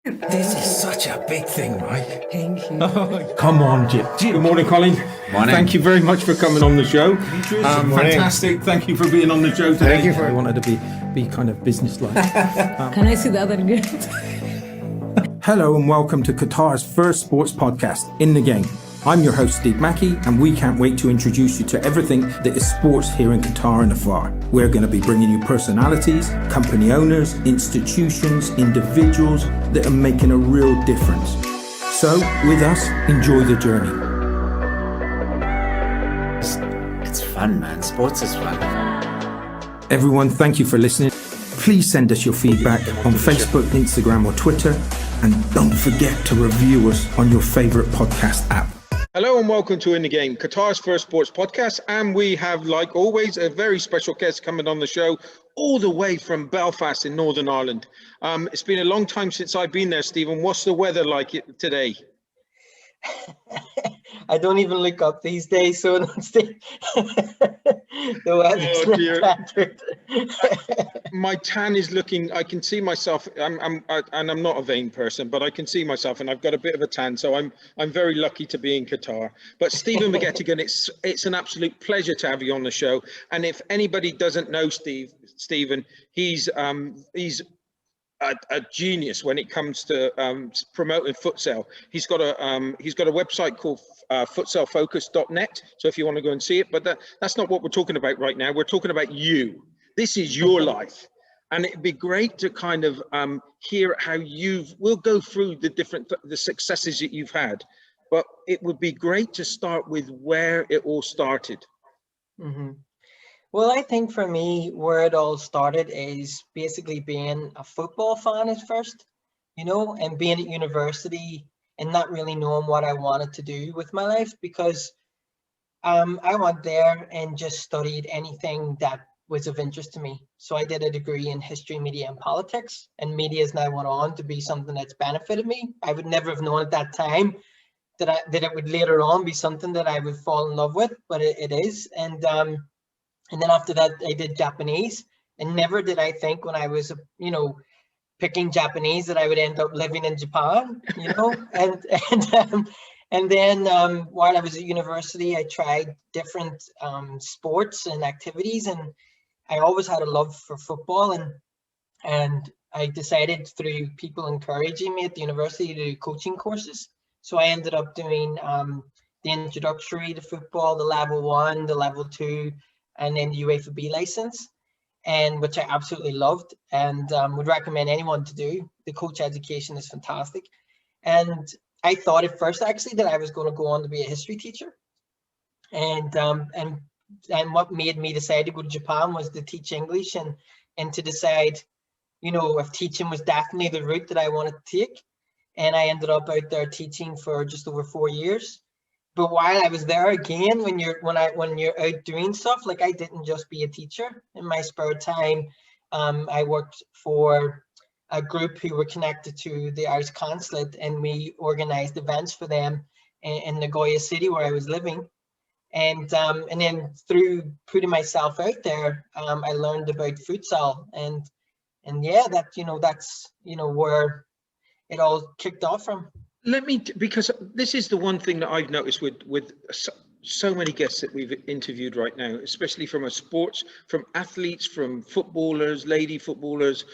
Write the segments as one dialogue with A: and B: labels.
A: This is such a big thing, right?
B: Thank you.
C: Oh, come on, Jim. Good morning, Colin.
A: Morning.
C: Thank you very much for coming on the show. Fantastic. Thank you for being on the show today.
A: Thank you for-
C: I wanted to be kind of businesslike.
B: Can I see the other good?
C: Hello and welcome to Qatar's first sports podcast, In the Game. I'm your host, Steve Mackey, and we can't wait to introduce you to everything that is sports here in Qatar and afar. We're going to be bringing you personalities, company owners, institutions, individuals that are making a real difference. So, with us, enjoy the journey.
A: It's fun, man. Sports is fun.
C: Everyone, thank you for listening. Please send us your feedback on Facebook, Instagram, or Twitter. And don't forget to review us on your favorite podcast app. Hello and welcome to In the Game, Qatar's first sports podcast. And we have, like always, a very special guest coming on the show all the way from Belfast in Northern Ireland. It's been a long time since I've been there, Stephen. What's the weather like today?
D: I don't even look up these days, so the weather's not bad.
C: My tan is looking, I can see myself, and I'm not a vain person, but I can see myself and I've got a bit of a tan, so I'm very lucky to be in Qatar. But Stephen McGettigan, it's an absolute pleasure to have you on the show. And if anybody doesn't know Stephen, he's a genius when it comes to promoting futsal. He's got a website called FutsalFocusnet. So if you want to go and see it, but that's not what we're talking about right now. We're talking about you. This is your life, and it'd be great to kind of hear how we'll go through the successes that you've had, but it would be great to start with where it all started.
D: Mm-hmm. Well, I think for me, where it all started is basically being a football fan at first, and being at university and not really knowing what I wanted to do with my life, because I went there and just studied anything that was of interest to me. So I did a degree in history, media, and politics, and media has now went on to be something that's benefited me. I would never have known at that time that it would later on be something that I would fall in love with, but it is. And then after that, I did Japanese, and never did I think when I was, picking Japanese that I would end up living in Japan, and then while I was at university, I tried different sports and activities, and I always had a love for football, and I decided through people encouraging me at the university to do coaching courses. So I ended up doing the introductory to football, the level 1, the level 2, and then the UEFA B license, and which I absolutely loved and would recommend anyone to do. The coach education is fantastic. And I thought at first actually that I was going to go on to be a history teacher. And what made me decide to go to Japan was to teach English and to decide, if teaching was definitely the route that I wanted to take. And I ended up out there teaching for just over 4 years. But while I was there, again, when you're out doing stuff, like I didn't just be a teacher. In my spare time, I worked for a group who were connected to the Irish consulate, and we organized events for them in Nagoya City where I was living. And then through putting myself out there, I learned about futsal, and yeah, that's where it all kicked off from.
C: Because this is the one thing that I've noticed with so many guests that we've interviewed right now, especially from from athletes, from footballers, lady footballers,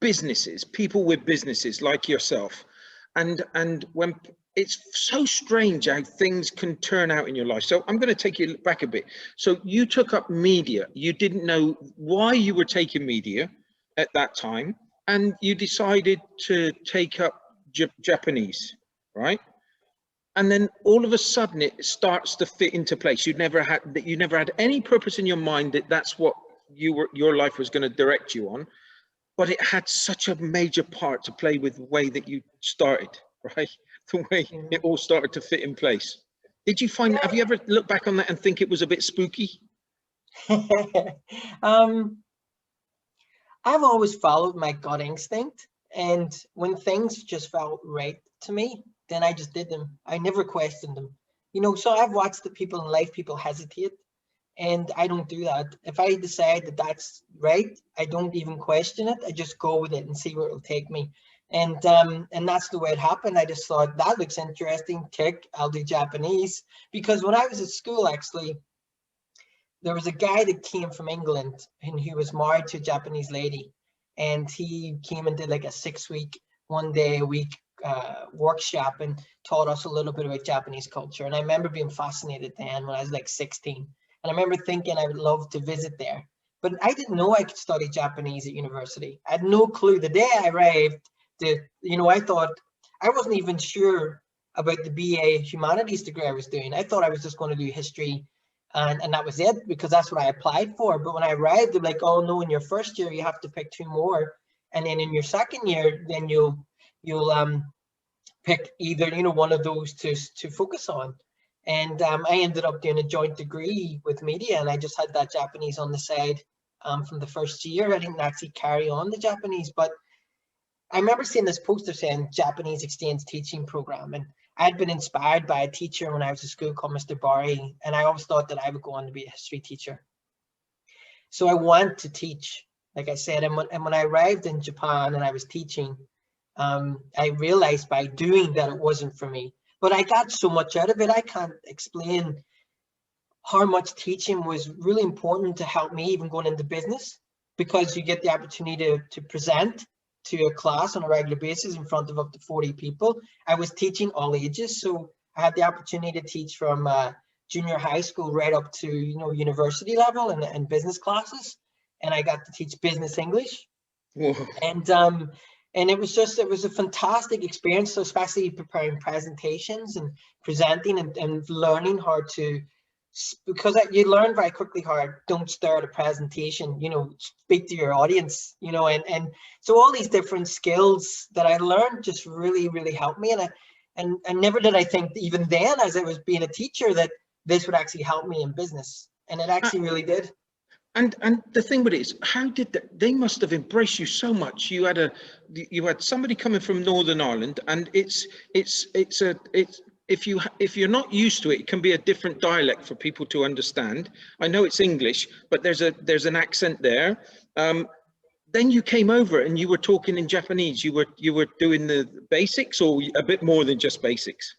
C: businesses, people with businesses like yourself. And when it's so strange how things can turn out in your life. So I'm going to take you back a bit. So you took up media. You didn't know why you were taking media at that time, and you decided to take up Japanese, right? And then all of a sudden it starts to fit into place. You never had any purpose in your mind that that's what your life was going to direct you on, but it had such a major part to play with the way that you started, right? The way it all started to fit in place. Have you ever looked back on that and think it was a bit spooky?
D: I've always followed my gut instinct. And when things just felt right to me, then I just did them. I never questioned them. So I've watched the people in life, people hesitate, and I don't do that. If I decide that that's right, I don't even question it. I just go with it and see where it'll take me. And that's the way it happened. I just thought that looks interesting. Tick, I'll do Japanese. Because when I was at school, actually, there was a guy that came from England and he was married to a Japanese lady, and he came and did like a 6-week, 1 day a week workshop and taught us a little bit about Japanese culture. And I remember being fascinated then when I was like 16. And I remember thinking I would love to visit there. But I didn't know I could study Japanese at university. I had no clue. The day I arrived, I thought, I wasn't even sure about the BA humanities degree I was doing. I thought I was just going to do history and that was it, because that's what I applied for. But when I arrived, they're like, oh no, in your first year you have to pick 2 more, and then in your second year then you'll pick either one of those to focus on. And I ended up doing a joint degree with media, and I just had that Japanese on the side from the first year. I didn't actually carry on the Japanese, but I remember seeing this poster saying Japanese exchange teaching program, and I had been inspired by a teacher when I was at school called Mr. Barry, and I always thought that I would go on to be a history teacher. So I want to teach, like I said, and when I arrived in Japan and I was teaching, I realized by doing that it wasn't for me. But I got so much out of it, I can't explain how much teaching was really important to help me even going into business, because you get the opportunity to present to a class on a regular basis in front of up to 40 people. I was teaching all ages, so I had the opportunity to teach from junior high school right up to university level and business classes, and I got to teach business English.
C: Whoa.
D: And it was a fantastic experience, so especially preparing presentations and presenting and learning how to, because you learn very quickly how don't stare at a presentation, speak to your audience, and so all these different skills that I learned just really, really helped me. And never did I think even then, as I was being a teacher, that this would actually help me in business. And it actually really did.
C: And the thing with it is, how did they must have embraced you so much. You had somebody coming from Northern Ireland, and it's if you're not used to it, it can be a different dialect for people to understand. I know it's English, but there's an accent there. Then you came over and you were talking in Japanese. You were doing the basics, or a bit more than just basics?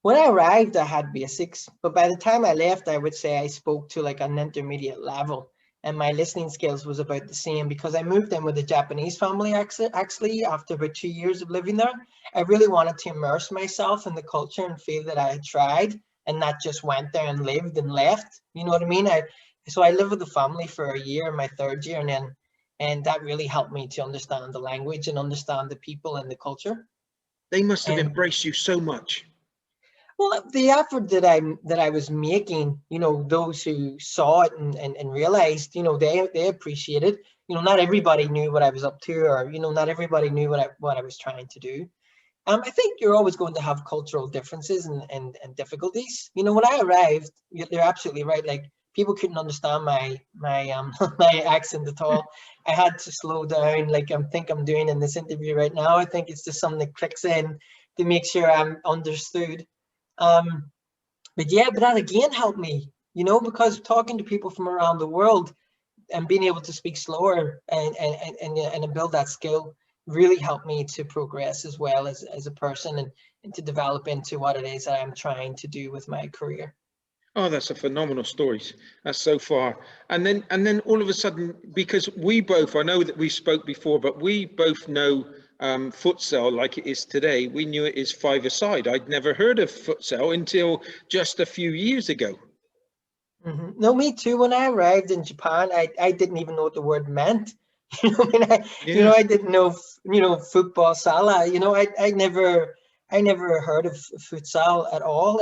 D: When I arrived, I had basics, but by the time I left, I would say I spoke to like an intermediate level, and my listening skills was about the same, because I moved in with a Japanese family actually after about 2 years of living there. I really wanted to immerse myself in the culture and feel that I had tried and not just went there and lived and left. You know what I mean? So I lived with the family for a year, my 3rd year, and that really helped me to understand the language and understand the people and the culture.
C: They must have embraced you so much.
D: Well, the effort that I was making, those who saw it and realized, they appreciated. Not everybody knew what I was up to, or not everybody knew what I was trying to do. I think you're always going to have cultural differences and difficulties. When I arrived, you're absolutely right. Like, people couldn't understand my my accent at all. I had to slow down, like I think I'm doing in this interview right now. I think it's just something that clicks in to make sure I'm understood. But that again helped me, because talking to people from around the world and being able to speak slower and build that skill really helped me to progress as well as a person and to develop into what it is that I'm trying to do with my career.
C: Oh, that's a phenomenal story. That's so far. And then all of a sudden, because we both, I know that we spoke before, but we both know futsal like it is today. We knew it is 5-a-side. I'd never heard of futsal until just a few years ago.
D: Mm-hmm. No, me too. When I arrived in Japan, I didn't even know what the word meant. I didn't know, football, sala. I never heard of futsal at all.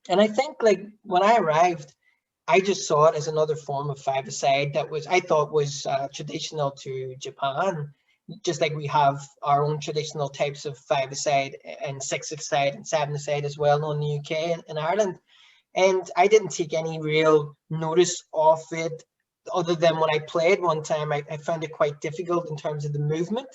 D: And I think, like, when I arrived, I just saw it as another form of 5-a-side that I thought was traditional to Japan. Just like we have our own traditional types of 5-a-side and 6-a-side and 7-a-side as well known in the UK and Ireland. And I didn't take any real notice of it, other than when I played one time, I found it quite difficult in terms of the movement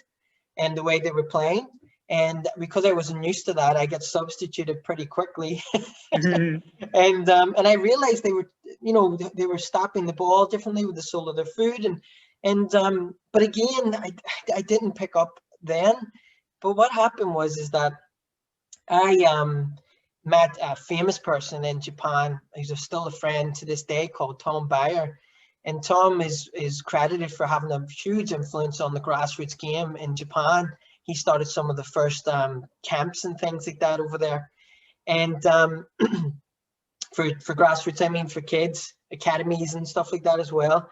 D: and the way they were playing. And because I wasn't used to that, I got substituted pretty quickly. And I realized they were stopping the ball differently with the sole of their foot. But again, I didn't pick up then. But what happened was is that I met a famous person in Japan. He's still a friend to this day, called Tom Bayer. And Tom is credited for having a huge influence on the grassroots game in Japan. He started some of the first camps and things like that over there. And for grassroots, I mean for kids, academies and stuff like that as well.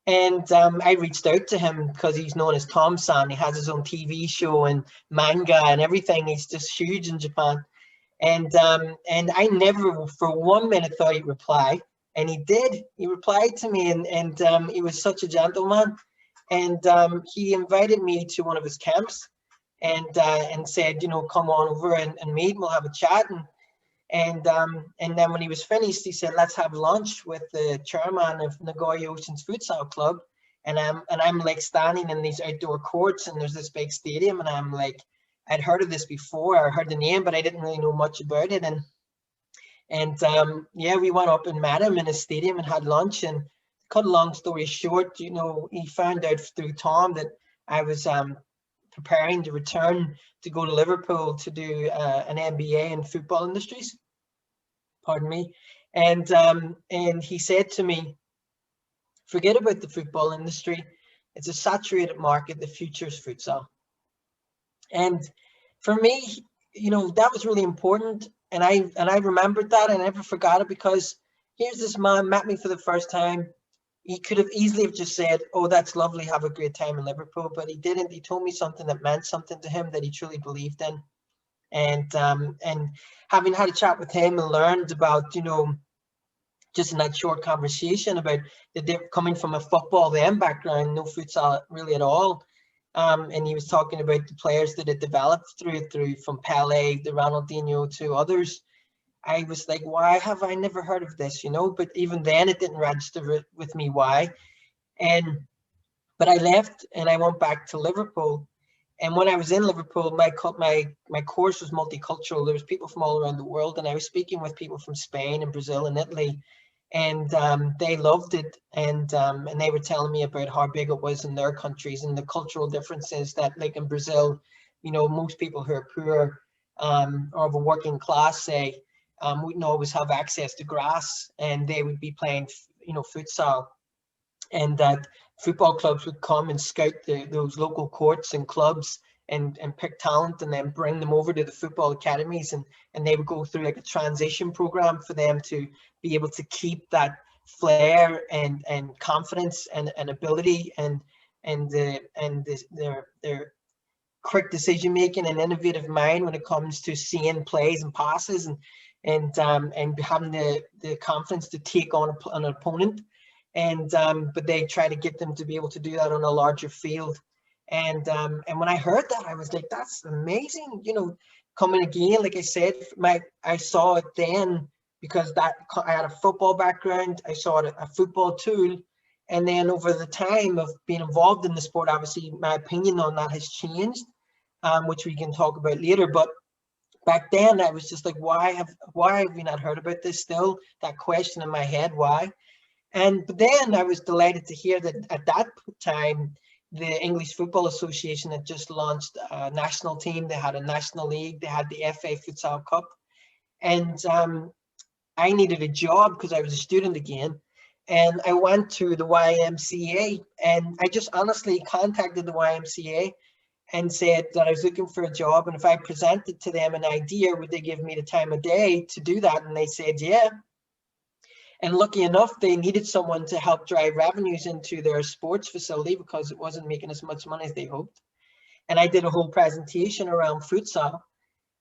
D: And I reached out to him because he's known as Tom-san. He has his own TV show and manga and everything. He's just huge in Japan. And I never for 1 minute thought he'd reply. And he did. He replied to me, and he was such a gentleman. And he invited me to one of his camps and said, you know, come on over and meet, and we'll have a chat. And then when he was finished, he said, let's have lunch with the chairman of Nagoya Oceans Futsal Club. And I'm like standing in these outdoor courts, and there's this big stadium, and I'm like, I'd heard of this before, I heard the name, but I didn't really know much about it. And yeah, we went up and met him in his stadium and had lunch. And cut a long story short, you know, he found out through Tom that I was preparing to return to go to Liverpool to do an MBA in football industries. Pardon me. And he said to me, forget about the football industry. It's a saturated market. The future is futsal. And for me, you know, that was really important. And I remembered that. I never forgot it, because here's this man met me for the first time. He could have easily have just said, oh, that's lovely, have a great time in Liverpool. But he didn't. He told me something that meant something to him, that he truly believed in. And having had a chat with him and learned about, you know, just in that short conversation about that they're coming from a football then background, no futsal really at all. And he was talking about the players that had developed through from Pele, the Ronaldinho to others. I was like, why have I never heard of this, you know? But even then it didn't register with me why. But I left and I went back to Liverpool. And when I was in Liverpool, my course was multicultural. There was people from all around the world, and I was speaking with people from Spain and Brazil and Italy, and they loved it. And they were telling me about how big it was in their countries and the cultural differences that, like in Brazil, you know, most people who are poor or of a working class, say, wouldn't always have access to grass, and they would be playing, you know, futsal. And that football clubs would come and scout those local courts and clubs and pick talent and then bring them over to the football academies, and they would go through like a transition program for them to be able to keep that flair and confidence and ability and their quick decision making and innovative mind when it comes to seeing plays and passes and having the confidence to take on an opponent. But they try to get them to be able to do that on a larger field. And when I heard that, I was like, that's amazing, you know, coming again. Like I said, I saw it then because I had a football background. I saw it a football tool. And then over the time of being involved in the sport, obviously my opinion on that has changed, which we can talk about later. But back then I was just like, why have we not heard about this still? That question in my head, why? But then I was delighted to hear that at that time, the English Football Association had just launched a national team. They had a national league. They had the FA Futsal Cup. And I needed a job because I was a student again. And I went to the YMCA, and I just honestly contacted the YMCA and said that I was looking for a job. And if I presented to them an idea, would they give me the time of day to do that? And they said, yeah. And lucky enough, they needed someone to help drive revenues into their sports facility because it wasn't making as much money as they hoped. And I did a whole presentation around futsal,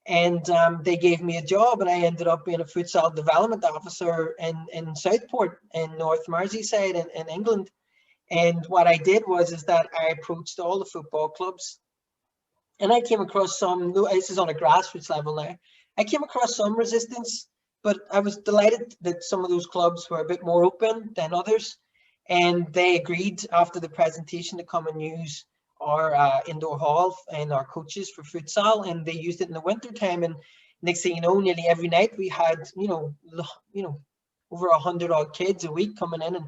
D: and they gave me a job, and I ended up being a futsal development officer in Southport in North Merseyside in England. And what I did was that I approached all the football clubs, and I came across some, this is on a grassroots level now, I came across some resistance. But I was delighted that some of those clubs were a bit more open than others. And they agreed after the presentation to come and use our indoor hall and our coaches for futsal. And they used it in the winter time. And next thing you know, nearly every night we had, you know, over 100 odd kids a week coming in and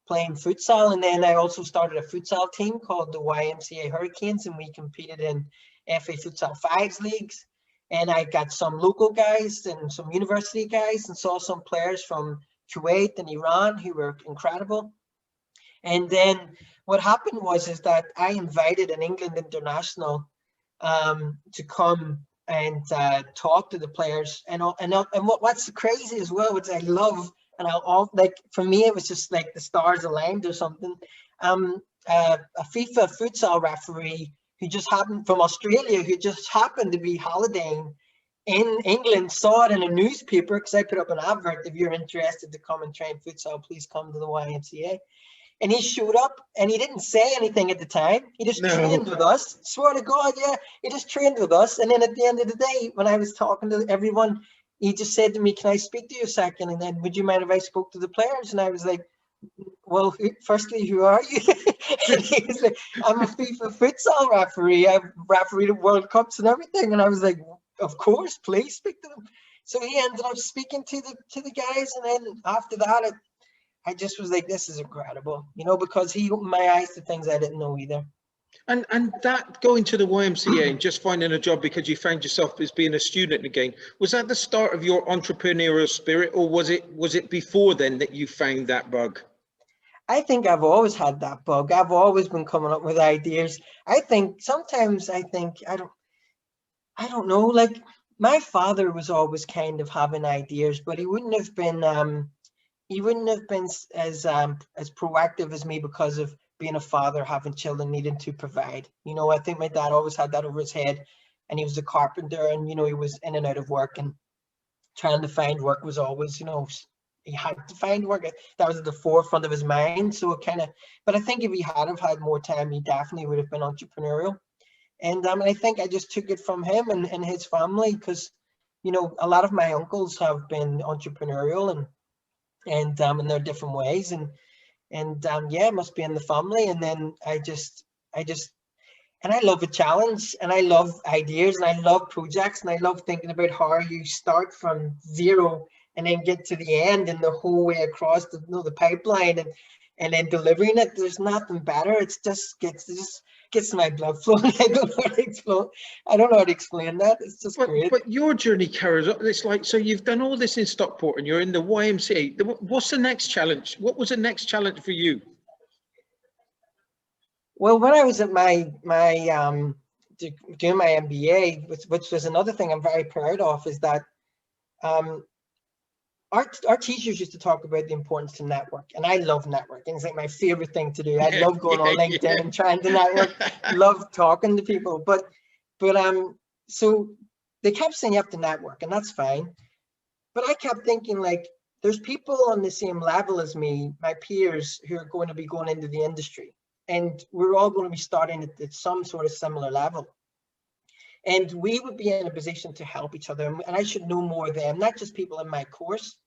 D: playing futsal. And then I also started a futsal team called the YMCA Hurricanes, and we competed in FA Futsal Fives leagues. And I got some local guys and some university guys, and saw some players from Kuwait and Iran who were incredible. And then what happened was is that I invited an England international to come and talk to the players. And what's crazy as well, which I love, and I'll like, for me it was just like the stars aligned or something. A FIFA futsal referee who just happened from Australia, who just happened to be holidaying in England, saw it in a newspaper because I put up an advert: if you're interested to come and train futsal, please come to the YMCA. And he showed up, and he didn't say anything at the time. He just trained with us. Swear to God, yeah, he just trained with us. And then at the end of the day, when I was talking to everyone, he just said to me, "Can I speak to you a second? And then, would you mind if I spoke to the players?" And I was like, "Well, firstly, who are you?" And he was like, "I'm a FIFA futsal referee. I've refereed World Cups and everything." And I was like, "Of course, please speak to them." So he ended up speaking to the guys, and then after that, I just was like, "This is incredible," you know, because he opened my eyes to things I didn't know either.
C: And that going to the YMCA and just finding a job because you found yourself as being a student again, was that the start of your entrepreneurial spirit, or was it before then that you found that bug?
D: I think I've always had that bug. I've always been coming up with ideas. I think sometimes I don't know, like my father was always kind of having ideas, but he wouldn't have been as proactive as me because of being a father, having children, needing to provide. You know, I think my dad always had that over his head, and he was a carpenter, and you know, he was in and out of work, and trying to find work was always, you know, he had to find work. That was at the forefront of his mind. So it kind of, but I think if he had have had more time, he definitely would have been entrepreneurial. And I think I just took it from him and his family, because, you know, a lot of my uncles have been entrepreneurial, and in their different ways, and yeah, it must be in the family. And then I just and I love a challenge, and I love ideas, and I love projects, and I love thinking about how you start from zero and then get to the end, and the whole way across the, you know, the pipeline, and then delivering it. There's nothing better. It just gets my blood flowing. I don't know how to explain that. It's just great.
C: But your journey carries on. It's like, so you've done all this in Stockport, and you're in the YMCA. What's the next challenge? What was the next challenge for you?
D: Well, when I was at my doing my MBA, which was another thing I'm very proud of, is that our teachers used to talk about the importance to network, and I love networking. It's like my favorite thing to do. I love going on LinkedIn and trying to network. Love talking to people, but so they kept saying you have to network, and that's fine. But I kept thinking, like, there's people on the same level as me, my peers, who are going to be going into the industry, and we're all going to be starting at some sort of similar level. And we would be in a position to help each other, and I should know more of them, not just people in my course.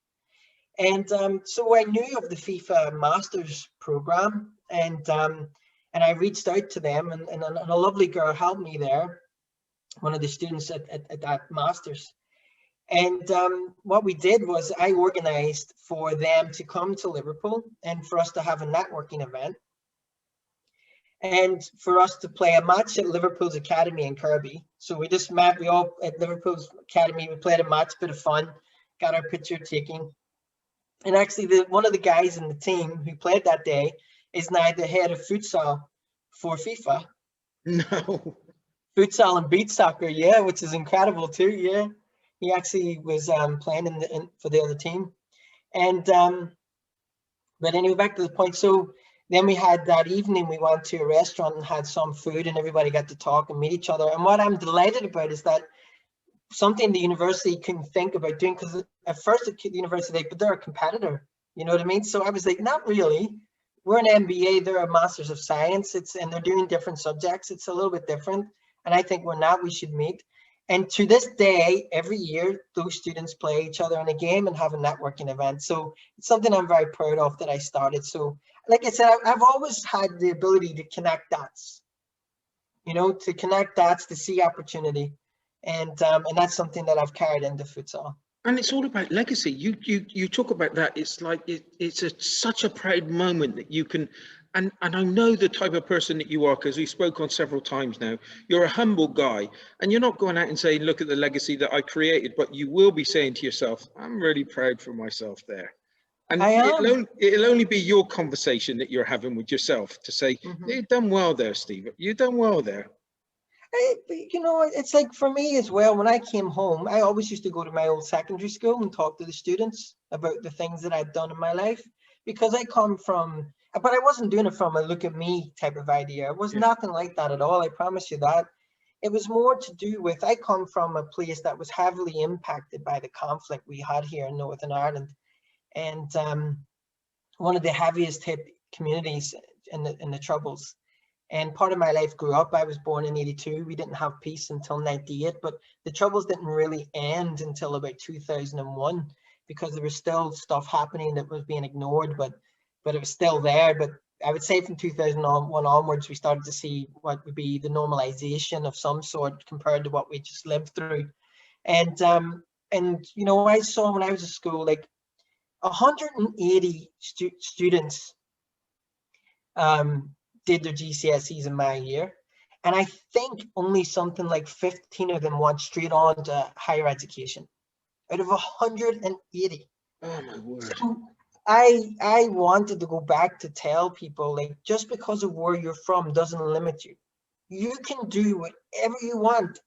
D: And so I knew of the FIFA Masters program, and I reached out to them, and a lovely girl helped me there, one of the students at that Masters. And what we did was I organized for them to come to Liverpool and for us to have a networking event, and for us to play a match at Liverpool's Academy in Kirby. So we just met, we all at Liverpool's Academy, we played a match, bit of fun, got our picture taken. And actually, one of the guys in the team who played that day is now the head of futsal for FIFA.
C: No.
D: Futsal and beach soccer, yeah, which is incredible too. Yeah, he actually was playing for the other team. And but anyway, back to the point. So then we had that evening, we went to a restaurant and had some food, and everybody got to talk and meet each other. And what I'm delighted about is that something the university couldn't think about doing, because at first at the university, but they're a competitor, you know what I mean? So I was like, not really. We're an MBA, they're a Masters of Science, and they're doing different subjects. It's a little bit different. And I think we should meet. And to this day, every year, those students play each other in a game and have a networking event. So it's something I'm very proud of that I started. So like I said, I've always had the ability to connect dots, you know, to see opportunity. And that's something that I've carried into futsal.
C: And it's all about legacy. You talk about that. It's like such a proud moment that you can, and I know the type of person that you are, because we spoke on several times now. You're a humble guy, and you're not going out and saying, "Look at the legacy that I created," but you will be saying to yourself, "I'm really proud for myself there." And
D: I am.
C: it'll only be your conversation that you're having with yourself to say, "You've done well there, Steve. You've done well there."
D: You know, it's like for me as well, when I came home, I always used to go to my old secondary school and talk to the students about the things that I'd done in my life, because I come from, but I wasn't doing it from a look at me type of idea. It was
C: Yeah.
D: nothing like that at all. I promise you that. It was more to do with, I come from a place that was heavily impacted by the conflict we had here in Northern Ireland. And one of the heaviest hit communities in the Troubles. And part of my life grew up. I was born in 82. We didn't have peace until 98, but the Troubles didn't really end until about 2001, because there was still stuff happening that was being ignored, but it was still there. But I would say from 2001 onwards, we started to see what would be the normalization of some sort compared to what we just lived through. And you know, I saw when I was at school, like 180 students did their GCSEs in my year, and I think only something like 15 of them went straight on to higher education out of 180.
C: Oh my word.
D: So I wanted to go back to tell people, like, just because of where you're from doesn't limit you. You can do whatever you want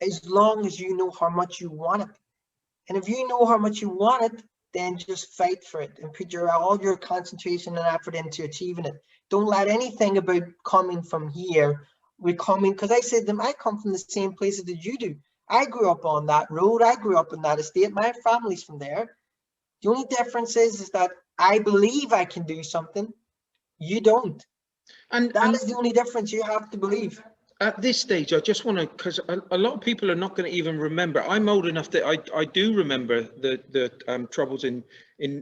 D: as long as you know how much you want it. And if you know how much you want it, then just fight for it and put all your concentration and effort into achieving it. Don't let anything about coming from here. Because I said to them, I come from the same places that you do. I grew up on that road. I grew up in that estate. My family's from there. The only difference is that I believe I can do something. You don't.
C: And
D: That is the only difference. You have to believe.
C: at this stage, I just want to, because a lot of people are not going to even remember. I'm old enough that I do remember the troubles in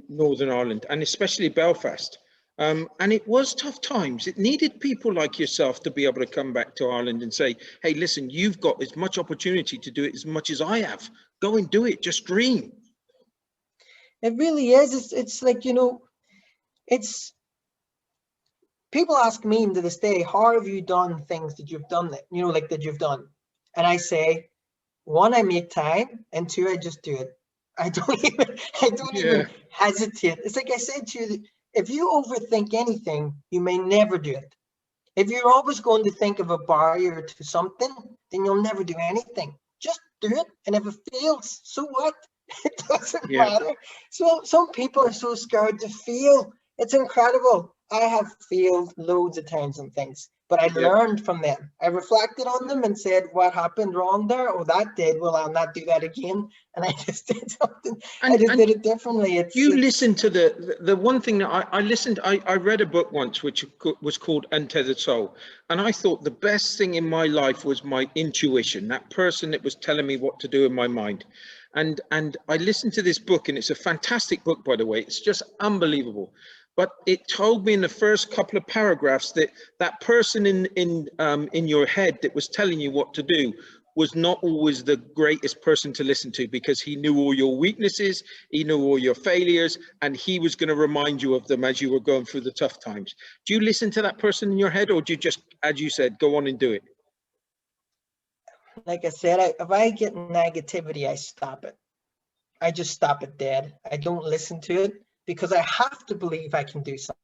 C: Northern Ireland, and especially Belfast. And it was tough times. It needed people like yourself to be able to come back to Ireland and say, "Hey, listen, you've got as much opportunity to do it as much as I have. Go and do it. Just dream."
D: It really is. It's like, you know, it's people ask me to this day, how have you done things that you've done that, you know, like that you've done? And I say, one, I make time, and two, I just do it. I don't even hesitate. It's like I said to you, if you overthink anything, you may never do it. If you're always going to think of a barrier to something, then you'll never do anything. Just do it. And if it fails, so what? It doesn't matter. So some people are so scared to fail. It's incredible. I have failed loads of times on things, but I learned from them. I reflected on them and said, what happened wrong there? Oh, that did. Well, I'll not do that again. And I just did something. I just did it differently.
C: You listen to the one thing that I listened. I read a book once which was called Untethered Soul, and I thought the best thing in my life was my intuition. That person that was telling me what to do in my mind. And I listened to this book, and it's a fantastic book, by the way. It's just unbelievable. But it told me in the first couple of paragraphs that that person in your head that was telling you what to do was not always the greatest person to listen to, because he knew all your weaknesses, he knew all your failures, and he was going to remind you of them as you were going through the tough times. Do you listen to that person in your head, or do you just, as you said, go on and do it?
D: Like I said, if I get negativity, I stop it. I just stop it dead. I don't listen to it, because I have to believe I can do something.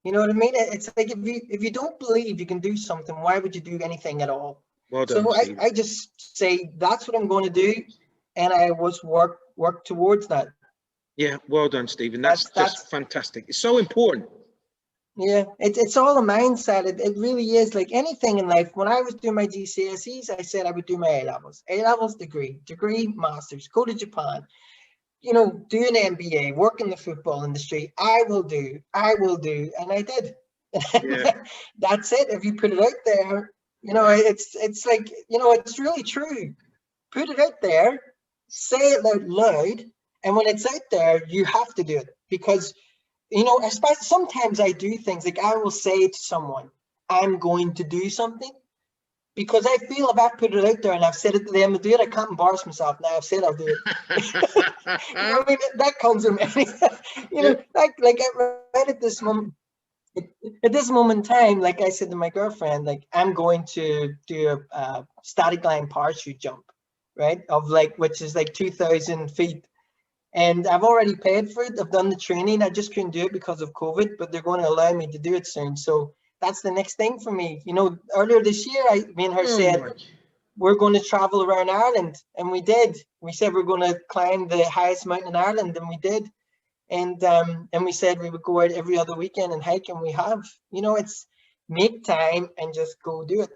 D: You know what I mean? It's like if you don't believe you can do something, why would you do anything at all?
C: Well done,
D: so
C: Steve.
D: I just say that's what I'm going to do, and I was work towards that.
C: Yeah, well done, Stephen. That's just fantastic. It's so important.
D: Yeah, it's all a mindset. It really is. Like anything in life. When I was doing my GCSEs, I said I would do my A-levels degree, masters, go to Japan, you know, do an MBA, work in the football industry. I will do, and I did.
C: Yeah.
D: That's it. If you put it out there, you know, it's like, you know, it's really true. Put it out there, say it out loud, and when it's out there, you have to do it, because, you know, especially sometimes I do things like I will say to someone, I'm going to do something, because I feel if I put it out there and I've said it to them to do it, I can't embarrass myself. Now I've said I'll do it. You know what I mean? That comes from any, you know, like right at this moment. At this moment in time, like I said to my girlfriend, like I'm going to do a static line parachute jump, right? Of like, which is like 2,000 feet. And I've already paid for it. I've done the training. I just couldn't do it because of COVID, but they're going to allow me to do it soon. So that's the next thing for me. You know, earlier this year, me and her said, we're going to travel around Ireland. And we did. We said we're going to climb the highest mountain in Ireland, and we did. And we said we would go out every other weekend and hike, and we have. You know, it's make time and just go do it.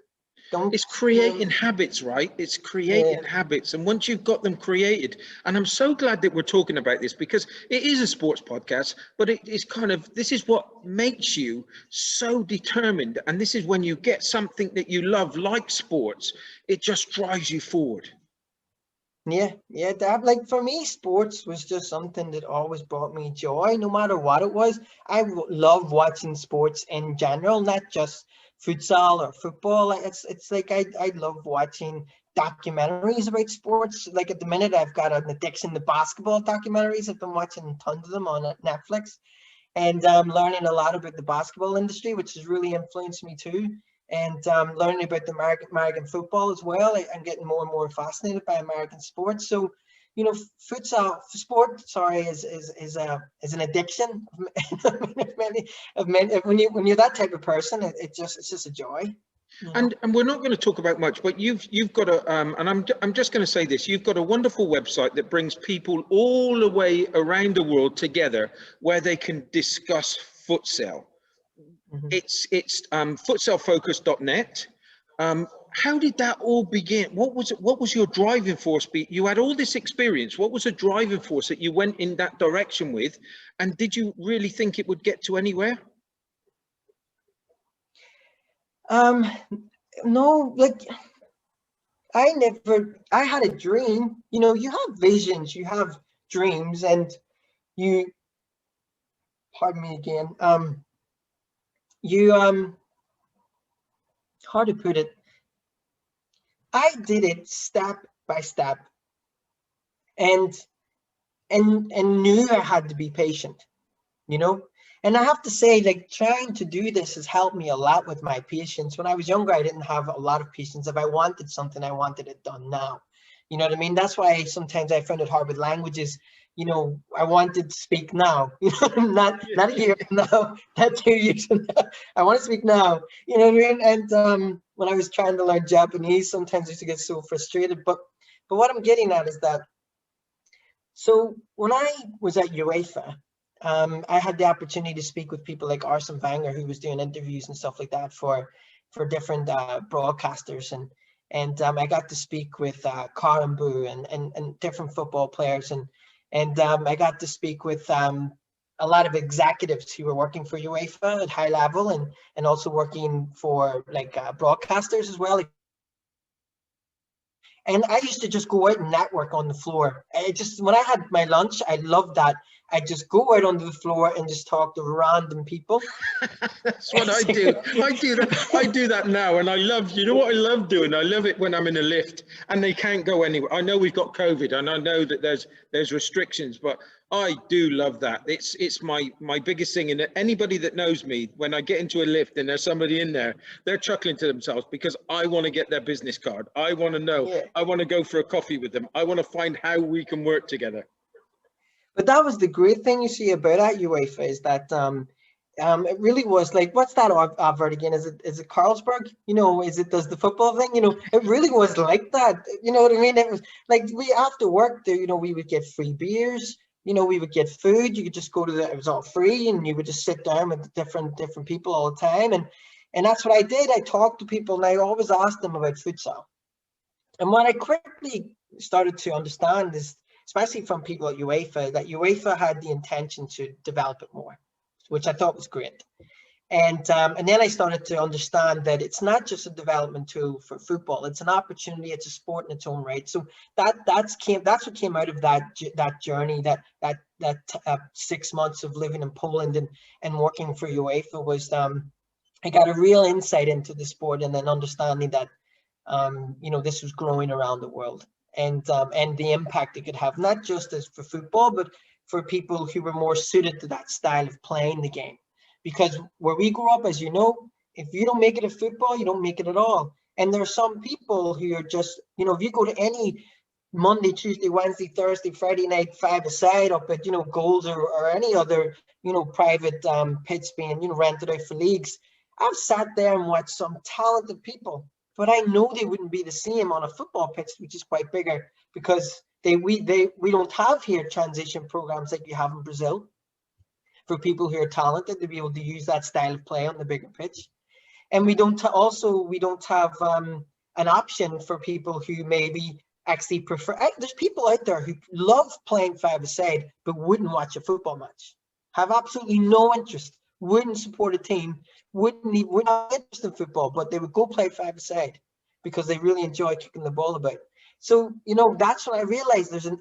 C: It's creating habits, right? It's creating habits. And once you've got them created, and I'm so glad that we're talking about this, because it is a sports podcast, but it is kind of, this is what makes you so determined. And this is when you get something that you love, like sports, it just drives you forward.
D: Yeah, that, like for me, sports was just something that always brought me joy, no matter what it was. I love watching sports in general, not just futsal or football. It's like I love watching documentaries about sports. Like at the minute, I've got an addiction to basketball documentaries. I've been watching tons of them on Netflix, and learning a lot about the basketball industry, which has really influenced me too. And learning about the American football as well. I'm getting more and more fascinated by American sports. So, you know, futsal sport, sorry, is an addiction. When you're that type of person, it's just a joy. You know?
C: And we're not going to talk about much, but you've got a and I'm just going to say this: you've got a wonderful website that brings people all the way around the world together, where they can discuss futsal. It's FutsalFocusnet. How did that all begin? What was your driving force? You had all this experience. What was the driving force that you went in that direction with? And did you really think it would get to anywhere?
D: No, like I had a dream. You know, you have visions, you have dreams, and you, pardon me again, how to put it, I did it step by step, and knew I had to be patient, you know. And I have to say, like, trying to do this has helped me a lot with my patience. When I was younger, I didn't have a lot of patience. If I wanted something, I wanted it done now. You know what I mean? That's why sometimes I found it hard with languages. You know, I wanted to speak now, you know, not a year from now, not 2 years from now. I want to speak now, you know what I mean? And when I was trying to learn Japanese, sometimes I used to get so frustrated. But what I'm getting at is that, so when I was at UEFA, I had the opportunity to speak with people like Arsene Wenger, who was doing interviews and stuff like that for different broadcasters, and I got to speak with Karambu and different football players, and I got to speak with a lot of executives who were working for UEFA at high level, and also working for like broadcasters as well. And I used to just go out and network on the floor. When I had my lunch, I loved that. I just go out onto the floor and just talk to random people.
C: That's what I do. I do that now, and I love. You know what I love doing? I love it when I'm in a lift and they can't go anywhere. I know we've got COVID, and I know that there's restrictions, but I do love that. It's my biggest thing. And anybody that knows me, when I get into a lift and there's somebody in there, they're chuckling to themselves because I want to get their business card. I want to know. Yeah. I want to go for a coffee with them. I want to find how we can work together.
D: But that was the great thing you see about at UEFA, is that it really was like, what's that advert again? Is it Carlsberg? You know, does the football thing? You know, it really was like that. You know what I mean? It was like, we after work there, you know, we would get free beers. You know, we would get food. You could just go to it was all free, and you would just sit down with different people all the time. And that's what I did. I talked to people, and I always asked them about futsal. And what I quickly started to understand is, especially from people at UEFA, that UEFA had the intention to develop it more, which I thought was great. And then I started to understand that it's not just a development tool for football; it's an opportunity. It's a sport in its own right. So that's what came out of that journey, that 6 months of living in Poland and working for UEFA, was I got a real insight into the sport, and then understanding that you know, this was growing around the world, and the impact it could have, not just as for football, but for people who were more suited to that style of playing the game. Because where we grew up, as you know, if you don't make it at football, you don't make it at all. And there are some people who are just, you know, if you go to any Monday, Tuesday, Wednesday, Thursday, Friday night, five-a-side up at, you know, Goals or any other, you know, private pitch being, you know, rented out for leagues. I've sat there and watched some talented people, but I know they wouldn't be the same on a football pitch, which is quite bigger, because we don't have here transition programs like you have in Brazil for people who are talented to be able to use that style of play on the bigger pitch. And we don't have an option for people who maybe actually prefer. There's people out there who love playing five-a-side but wouldn't watch a football match, have absolutely no interest, wouldn't support a team, we're not interested in football, but they would go play five-a-side because they really enjoy kicking the ball about. So, you know, that's when I realized there's an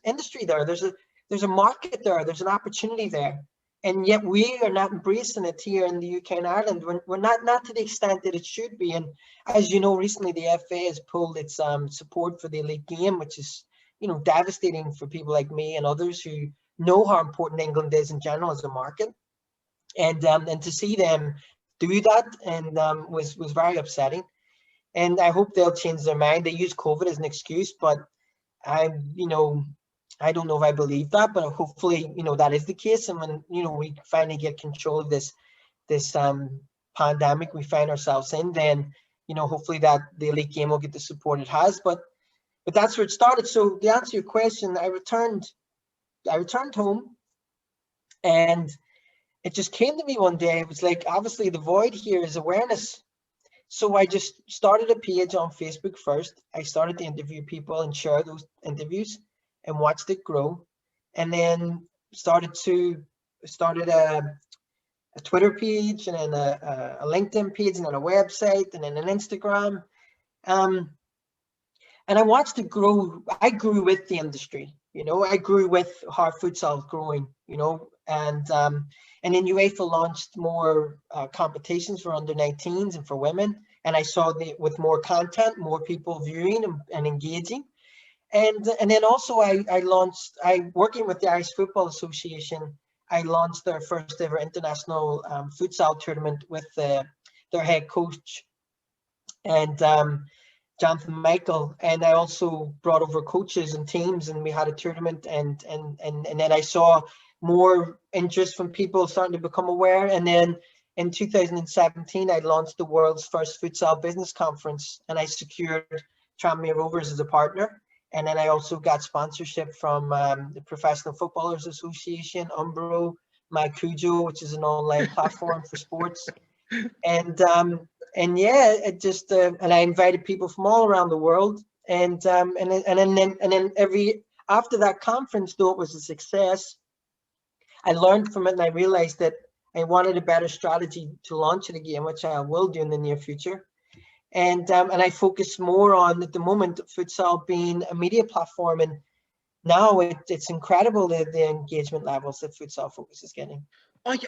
D: industry there, there's a market there, there's an opportunity there. And yet we are not embracing it here in the UK and Ireland. We're not to the extent that it should be. And as you know, recently the FA has pulled its support for the elite game, which is, you know, devastating for people like me and others who know how important England is in general as a market. And to see them do that and was very upsetting. And I hope they'll change their mind. They use COVID as an excuse, but I don't know if I believe that, but hopefully, you know, that is the case. And when, you know, we finally get control of this pandemic we find ourselves in, then, you know, hopefully that the elite game will get the support it has. But that's where it started. So to answer your question, I returned home, and it just came to me one day. It was like, obviously the void here is awareness. So I just started a page on Facebook first. I started to interview people and share those interviews and watched it grow, and then started a Twitter page, and then a LinkedIn page, and then a website, and then an Instagram, and I watched it grow. I grew with the industry, you know. I grew with how futsal growing, you know, and then UEFA launched more competitions for under-19s and for women, and I saw with more content, more people viewing and engaging. And then also I working with the Irish Football Association, I launched their first ever international futsal tournament with their head coach and Jonathan Michael, and I also brought over coaches and teams, and we had a tournament, and then I saw more interest from people starting to become aware. And then in 2017 I launched the world's first futsal business conference, and I secured Tranmere Rovers as a partner. And then I also got sponsorship from the Professional Footballers Association, Umbro, MyCujo, which is an online platform for sports. And yeah, it just and I invited people from all around the world. And then after that conference, though it was a success, I learned from it, and I realized that I wanted a better strategy to launch it again, which I will do in the near future. And I focus more on, at the moment, futsal being a media platform, and now it's incredible the engagement levels that Futsal Focus is getting.
C: And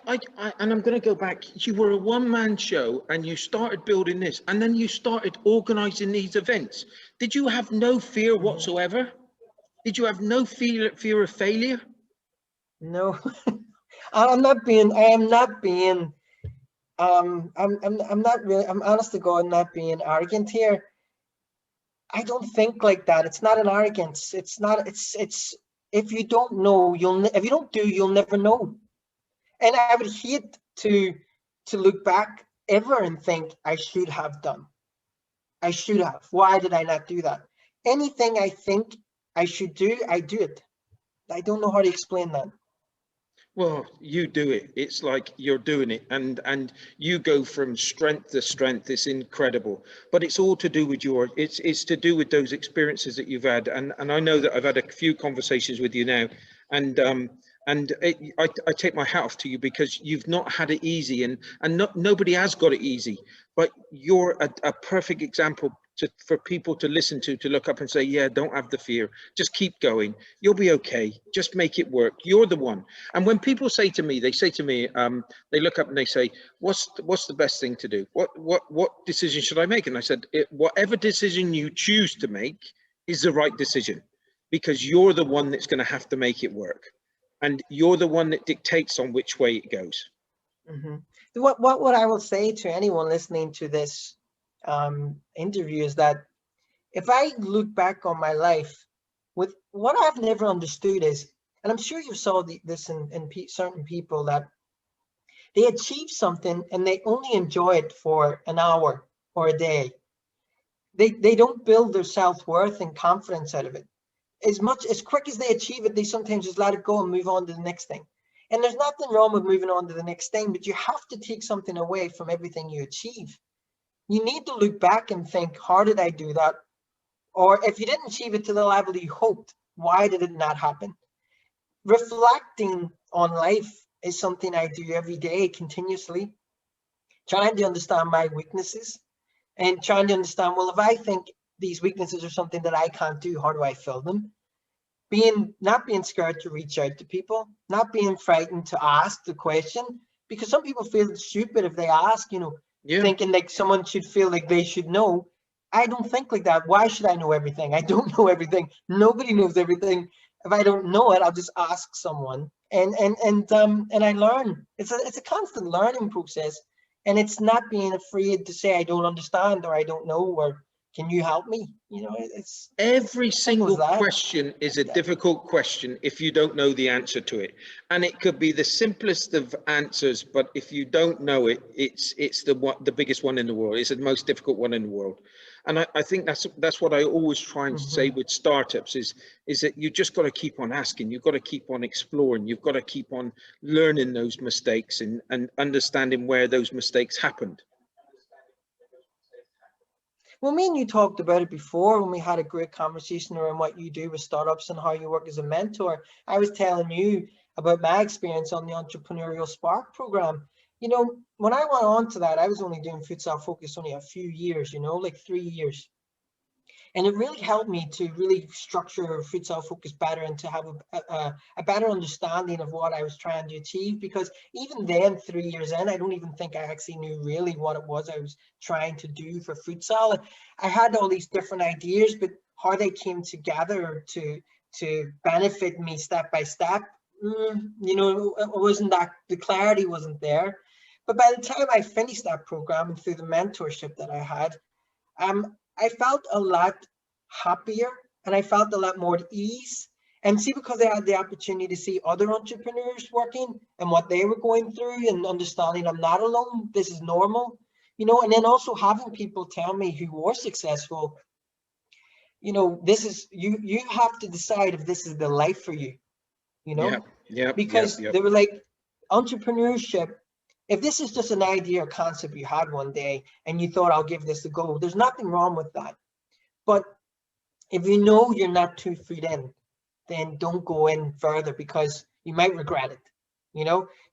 C: I'm going to go back. You were a one-man show, and you started building this, and then you started organizing these events. Did you have no fear whatsoever? Did you have no fear of failure?
D: No, I'm not being. I'm not really. I'm honest to God, not being arrogant here. I don't think like that. It's not an arrogance. It's not. It's. If you don't know, if you don't do, you'll never know. And I would hate to look back ever and think I should have done. I should have. Why did I not do that? Anything I think I should do, I do it. I don't know how to explain that.
C: Well, you do it. It's like you're doing it, and you go from strength to strength. It's incredible. But it's all to do with it's to do with those experiences that you've had. And I know that I've had a few conversations with you now, and I take my hat off to you, because you've not had it easy, and nobody has got it easy. But you're a perfect example for people to listen to look up and say, yeah, don't have the fear, just keep going, you'll be okay, just make it work, you're the one. And when people say to me, they look up and they say, what's the best thing to do, what decision should I make? And I said, whatever decision you choose to make is the right decision, because you're the one that's going to have to make it work, and you're the one that dictates on which way it goes.
D: What I will say to anyone listening to this interview is that if I look back on my life, with what I've never understood is, and I'm sure you saw this in certain people, that they achieve something and they only enjoy it for an hour or a day. They don't build their self-worth and confidence out of it. As quick as they achieve it, they sometimes just let it go and move on to the next thing. And there's nothing wrong with moving on to the next thing, but you have to take something away from everything you achieve. You need to look back and think, how did I do that? Or if you didn't achieve it to the level you hoped, why did it not happen? Reflecting on life is something I do every day, continuously, trying to understand my weaknesses and trying to understand, well, if I think these weaknesses are something that I can't do, how do I fill them? Not being scared to reach out to people, not being frightened to ask the question, because some people feel stupid if they ask, thinking like someone should feel like they should know. I don't think like that. Why should I know everything? I don't know everything. Nobody knows everything. If I don't know it, I'll just ask someone, and I learn. It's a constant learning process, and it's not being afraid to say I don't understand or I don't know or can you help me? It's
C: every single question is a difficult question if you don't know the answer to it, and it could be the simplest of answers, but if you don't know it, it's the biggest one in the world. It's the most difficult one in the world. And I think that's what I always try and say with startups is that you just got to keep on asking, you've got to keep on exploring, you've got to keep on learning those mistakes and understanding where those mistakes happened.
D: Well, me and you talked about it before when we had a great conversation around what you do with startups and how you work as a mentor. I was telling you about my experience on the Entrepreneurial Spark program. When I went on to that, I was only doing Futsal Focus only a few years, like 3 years. And it really helped me to really structure Futsal Focus better and to have a better understanding of what I was trying to achieve. Because even then, 3 years in, I don't even think I actually knew really what it was I was trying to do for futsal. I had all these different ideas, but how they came together to benefit me step by step, it wasn't that, the clarity wasn't there. But by the time I finished that program and through the mentorship that I had, I felt a lot happier and I felt a lot more at ease. And see, because I had the opportunity to see other entrepreneurs working and what they were going through and understanding I'm not alone, this is normal, and then also having people tell me who were successful, this is, you have to decide if this is the life for you, because they were like, entrepreneurship, if this is just an idea or concept you had one day and you thought I'll give this a go, there's nothing wrong with that. But if you know you're not 2 feet in, then don't go in further because you might regret it.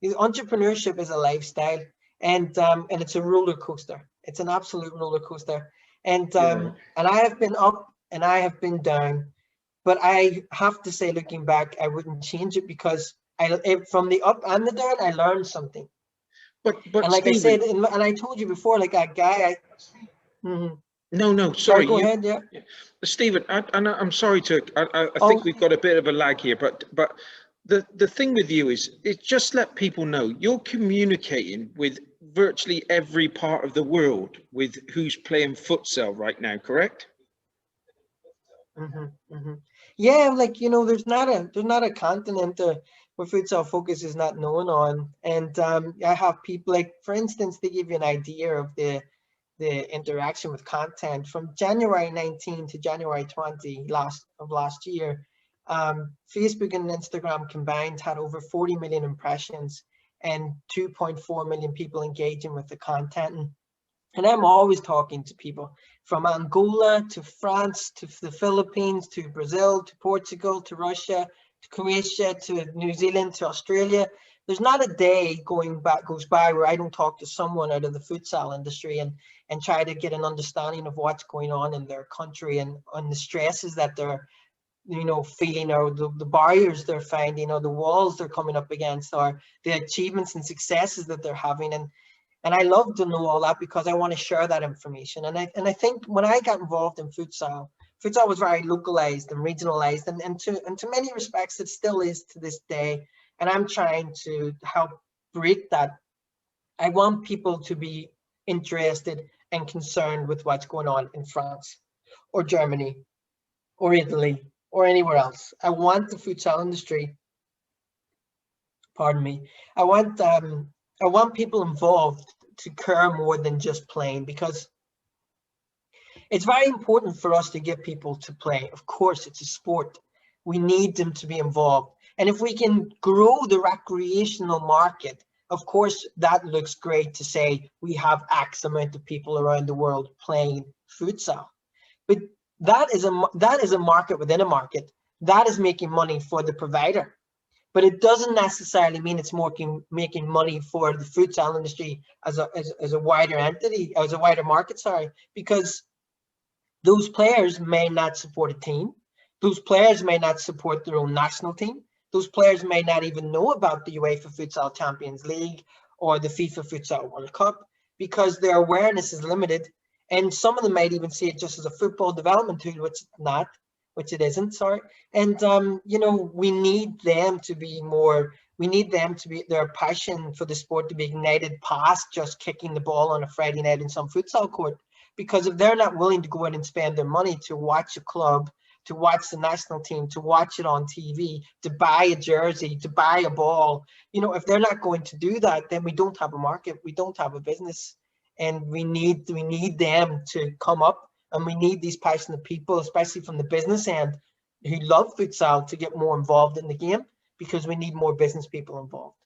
D: Entrepreneurship is a lifestyle, and it's a roller coaster. It's an absolute roller coaster. And I have been up and I have been down, but I have to say, looking back, I wouldn't change it because from the up and the down, I learned something.
C: But
D: and like
C: Stephen,
D: I said, and I told you before, like that guy.
C: No, sorry.
D: Go ahead. Yeah.
C: Stephen, I'm sorry I think we've got a bit of a lag here, but the thing with you is just let people know you're communicating with virtually every part of the world with who's playing futsal right now, correct?
D: Yeah, like there's not a continent where Futsal Focus is not known on, and I have people, like, for instance, they give you an idea of the interaction with content from January 19 to January 20 last year. Facebook and Instagram combined had over 40 million impressions and 2.4 million people engaging with the content. And I'm always talking to people from Angola to France to the Philippines to Brazil to Portugal to Russia to Croatia to New Zealand to Australia, there's not a day goes by where I don't talk to someone out of the futsal industry and try to get an understanding of what's going on in their country and on the stresses that they're, you know, feeling, or the barriers they're finding, or the walls they're coming up against, or the achievements and successes that they're having. And I love to know all that because I want to share that information. And I think when I got involved in futsal was very localized and regionalized, and to many respects it still is to this day. And I'm trying to help break that. I want people to be interested and concerned with what's going on in France or Germany or Italy or anywhere else. I want the futsal industry, pardon me, I want people involved to care more than just playing, because it's very important for us to get people to play. Of course, it's a sport. We need them to be involved. And if we can grow the recreational market, of course, that looks great to say we have X amount of people around the world playing futsal. But that is a market within a market. That is making money for the provider. But it doesn't necessarily mean it's making money for the futsal industry as a wider entity, as a wider market, sorry, because those players may not support a team. Those players may not support their own national team. Those players may not even know about the UEFA Futsal Champions League or the FIFA Futsal World Cup, because their awareness is limited. And some of them might even see it just as a football development tool, which it isn't, sorry. And, you know, we need them to be their passion for the sport to be ignited past just kicking the ball on a Friday night in some futsal court. Because if they're not willing to go out and spend their money to watch a club, to watch the national team, to watch it on TV, to buy a jersey, to buy a ball, you know, if they're not going to do that, then we don't have a market, we don't have a business. And we need them to come up, and we need these passionate people, especially from the business end, who love futsal, to get more involved in the game, because we need more business people involved.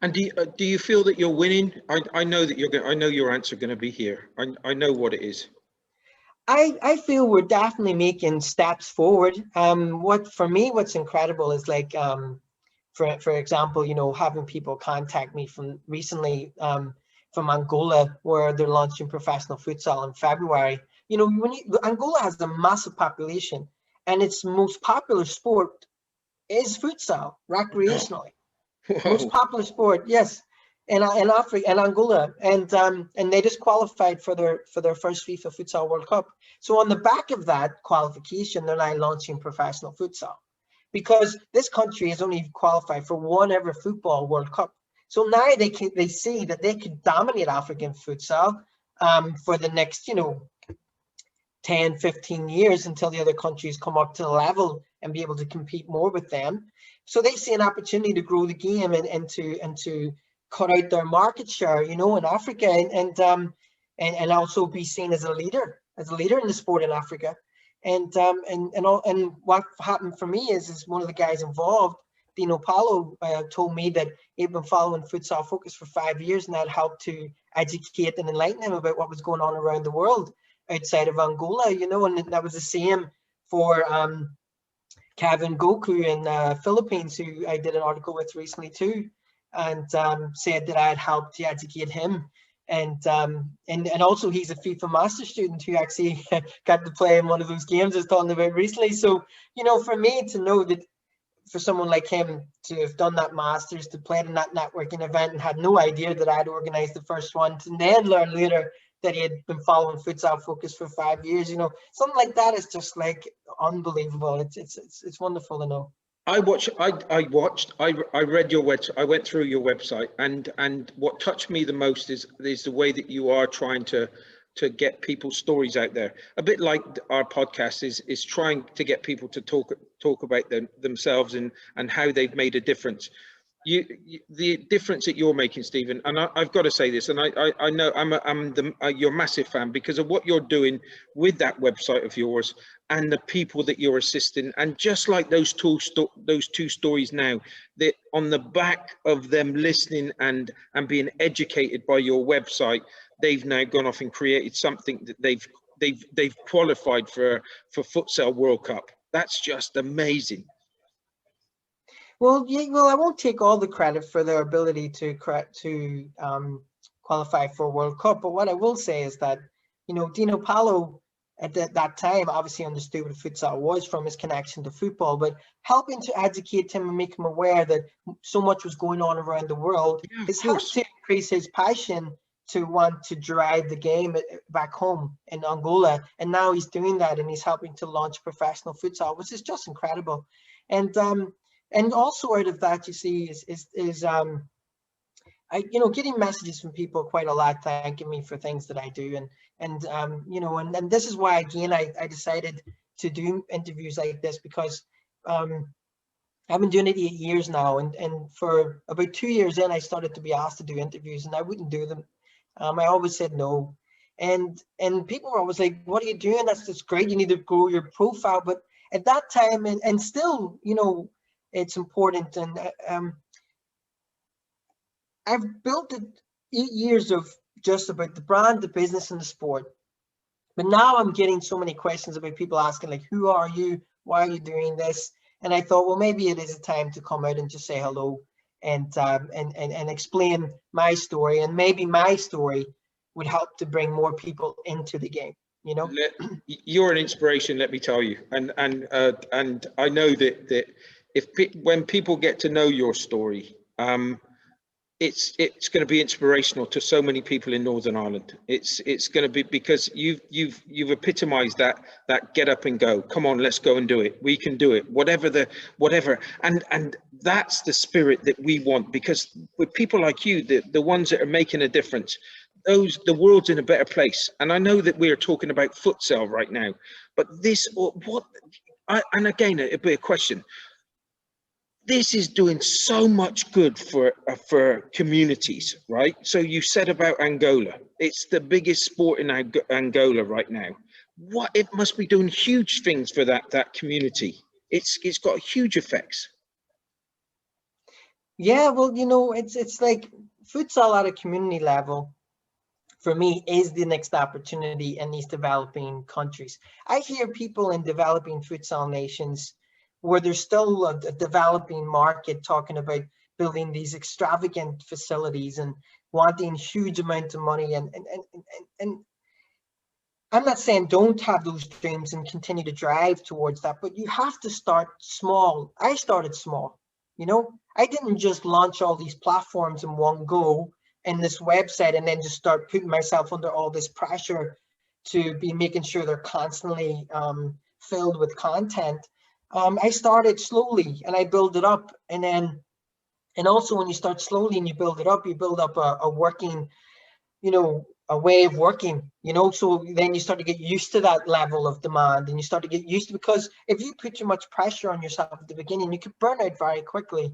C: And do you feel that you're winning? I know that I know your answer going to be here. I know what it is.
D: I feel we're definitely making steps forward. What's incredible is, like, for example, you know, having people contact me from recently from Angola, where they're launching professional futsal in February. You know, Angola has a massive population, and its most popular sport is futsal, recreationally.
C: Whoa.
D: Most popular sport, yes, in Africa and Angola, and they just qualified for their first FIFA Futsal World Cup. So on the back of that qualification, they're now launching professional futsal, because this country has only qualified for one ever football World Cup. So now they see that they could dominate African futsal for the next, you know, 10, 15 years, until the other countries come up to the level and be able to compete more with them. So they see an opportunity to grow the game and to cut out their market share, you know, in Africa, and also be seen as a leader in the sport in Africa. And what happened for me is one of the guys involved, Dino Paulo, told me that he'd been following Futsal Focus for 5 years, and that helped to educate and enlighten him about what was going on around the world outside of Angola, you know. And that was the same for Kevin Goku in Philippines, who I did an article with recently too, and said that I had helped to educate him. And also he's a FIFA master student who actually got to play in one of those games I was talking about recently. So, you know, for me to know that, for someone like him to have done that masters, to play in that networking event and had no idea that I'd organized the first one, to then learn later that he had been following Futsal Focus for 5 years, you know, something like that is just like unbelievable. It's wonderful to know.
C: I read your website. I went through your website, and what touched me the most is the way that you are trying to get people's stories out there. A bit like our podcast is trying to get people to talk about themselves and how they've made a difference. The difference that you're making, Stephen, and I've got to say this, and I know you're a massive fan because of what you're doing with that website of yours and the people that you're assisting. And just like those two stories now, that on the back of them listening and being educated by your website, they've now gone off and created something that they've qualified for Futsal World Cup. That's just amazing.
D: Well, yeah, well, I won't take all the credit for their ability to qualify for World Cup, but what I will say is that, Dino Paolo at that time obviously understood what futsal was from his connection to football, but helping to educate him and make him aware that so much was going on around the world
C: Yeah, of
D: has helped
C: course.
D: to increase his passion to want to drive the game back home in Angola. And now he's doing that, and he's helping to launch professional futsal, which is just incredible. And also out of that, you see, is getting messages from people quite a lot, thanking me for things that I do, and this is why again I decided to do interviews like this, because I've been doing it 8 years now, and for about 2 years in, I started to be asked to do interviews, and I wouldn't do them. I always said no, and people were always like, "What are you doing? That's great. You need to grow your profile." But at that time, and still, it's important, and I've built it 8 years of just about the brand, the business, and the sport. But now I'm getting so many questions about people asking, like, who are you? Why are you doing this? And I thought, well, maybe it is a time to come out and just say hello and explain my story. And maybe my story would help to bring more people into the game,
C: You're an inspiration, let me tell you. And I know that when people get to know your story, it's going to be inspirational to so many people in Northern Ireland. It's going to be, because you've epitomized that get up and go. Come on, let's go and do it. We can do it. Whatever. And that's the spirit that we want, because with people like you, the ones that are making a difference, the world's in a better place. And I know that we are talking about futsal right now, but and again, it'd be a question. This is doing so much good for communities, right? So you said about Angola, it's the biggest sport in Angola right now. It must be doing huge things for that community. It's got huge effects.
D: Yeah, well, it's like futsal at a community level, for me, is the next opportunity in these developing countries. I hear people in developing futsal nations where there's still a developing market talking about building these extravagant facilities and wanting huge amount of money. And I'm not saying don't have those dreams and continue to drive towards that, but you have to start small. I started small, I didn't just launch all these platforms in one go and this website and then just start putting myself under all this pressure to be making sure they're constantly filled with content. I started slowly and I build it up, and also when you start slowly and you build it up, you build up a working, a way of working, so then you start to get used to that level of demand, and you start to get used to, because if you put too much pressure on yourself at the beginning, you could burn out very quickly.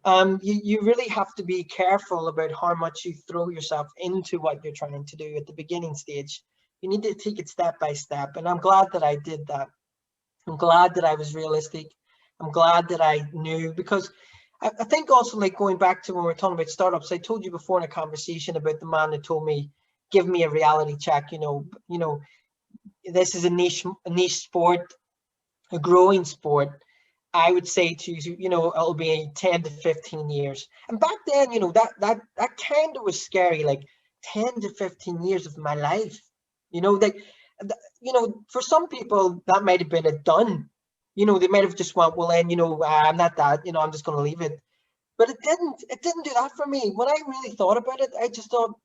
D: You really have to be careful about how much you throw yourself into what you're trying to do at the beginning stage. You need to take it step by step, and I'm glad that I did that. I'm glad that I was realistic. I'm glad that I knew, because I think also, like, going back to when we were talking about startups, I told you before in a conversation about the man that told me, give me a reality check, this is a niche sport, a growing sport. I would say to you, it'll be 10 to 15 years. And back then, that kind of was scary, like 10 to 15 years of my life, for some people that might have been a done, they might have just went, well, then, I'm not that, I'm just going to leave it. But it didn't do that for me. When I really thought about it, I just thought,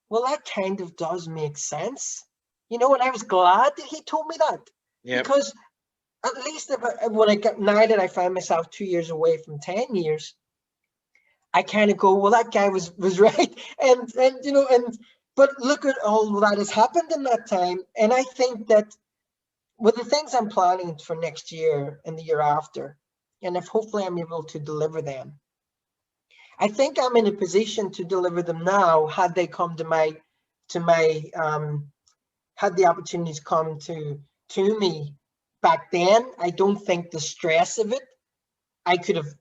D: well, that kind of does make sense, and I was glad that he told me that.
C: Yeah.
D: Because at least now that I find myself 2 years away from 10 years, I kind of go, well, that guy was right. But look at all that has happened in that time. And I think that with the things I'm planning for next year and the year after, and if hopefully I'm able to deliver them, I think I'm in a position to deliver them now, had they come had the opportunities come to me back then. I don't think the stress of it I could have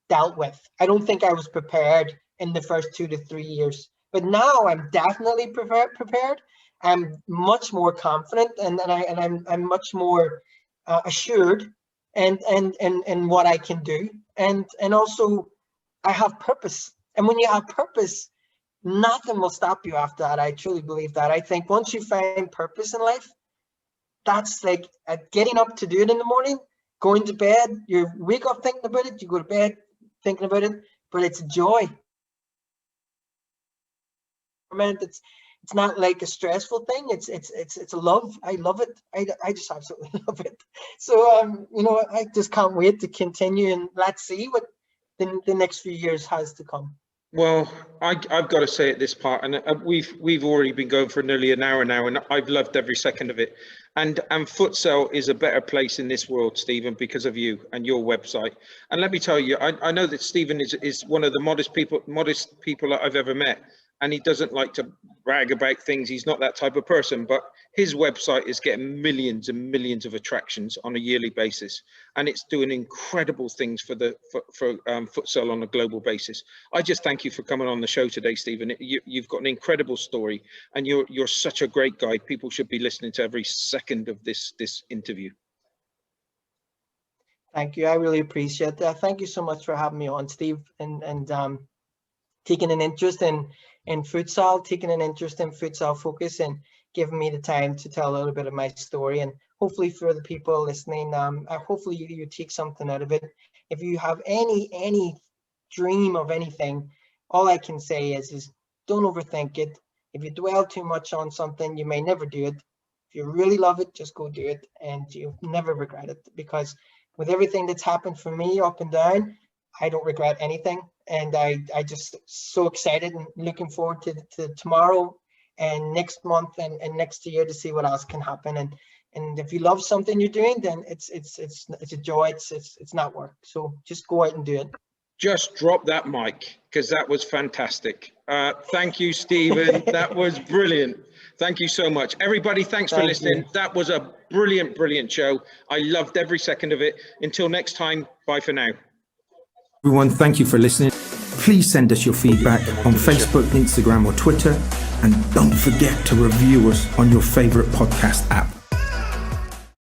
D: dealt with. I don't think I was prepared in the first 2 to 3 years, but now I'm definitely prepared. I'm much more confident, and I'm much more assured and what I can do, and also I have purpose. And when you have purpose, nothing will stop you after that. I truly believe that. I think once you find purpose in life, that's like getting up to do it in the morning, going to bed, you wake up thinking about it, you go to bed thinking about it, but it's joy. It's not like a stressful thing. It's a love. I love it. I just absolutely love it. So I just can't wait to continue, and let's see what the next few years has to come.
C: Well, I've got to say at this part, and we've already been going for nearly an hour now, and I've loved every second of it. And futsal is a better place in this world, Stephen, because of you and your website. And let me tell you, I know that Stephen is one of the modest people that I've ever met, and he doesn't like to brag about things. He's not that type of person, but his website is getting millions and millions of attractions on a yearly basis, and it's doing incredible things for futsal on a global basis. I just thank you for coming on the show today, Stephen. You've got an incredible story, and you're such a great guy. People should be listening to every second of this interview.
D: Thank you. I really appreciate that. Thank you so much for having me on, Steve, and taking an interest in futsal, taking an interest in Futsal Focus, and giving me the time to tell a little bit of my story. And hopefully for the people listening, hopefully you take something out of it. If you have any dream of anything, all I can say is don't overthink it. If you dwell too much on something, you may never do it. If you really love it, just go do it, and you'll never regret it. Because with everything that's happened for me up and down, I don't regret anything. And I just so excited and looking forward to tomorrow and next month and next year to see what else can happen. And if you love something you're doing, then it's a joy. It's not work. So just go out and do it.
C: Just drop that mic, because that was fantastic. Thank you, Stephen. That was brilliant. Thank you so much. Everybody, thanks for listening. That was a brilliant show. I loved every second of it. Until next time, bye for now.
E: Everyone, thank you for listening. Please send us your feedback on Facebook, Instagram, or Twitter. And don't forget to review us on your favorite podcast app.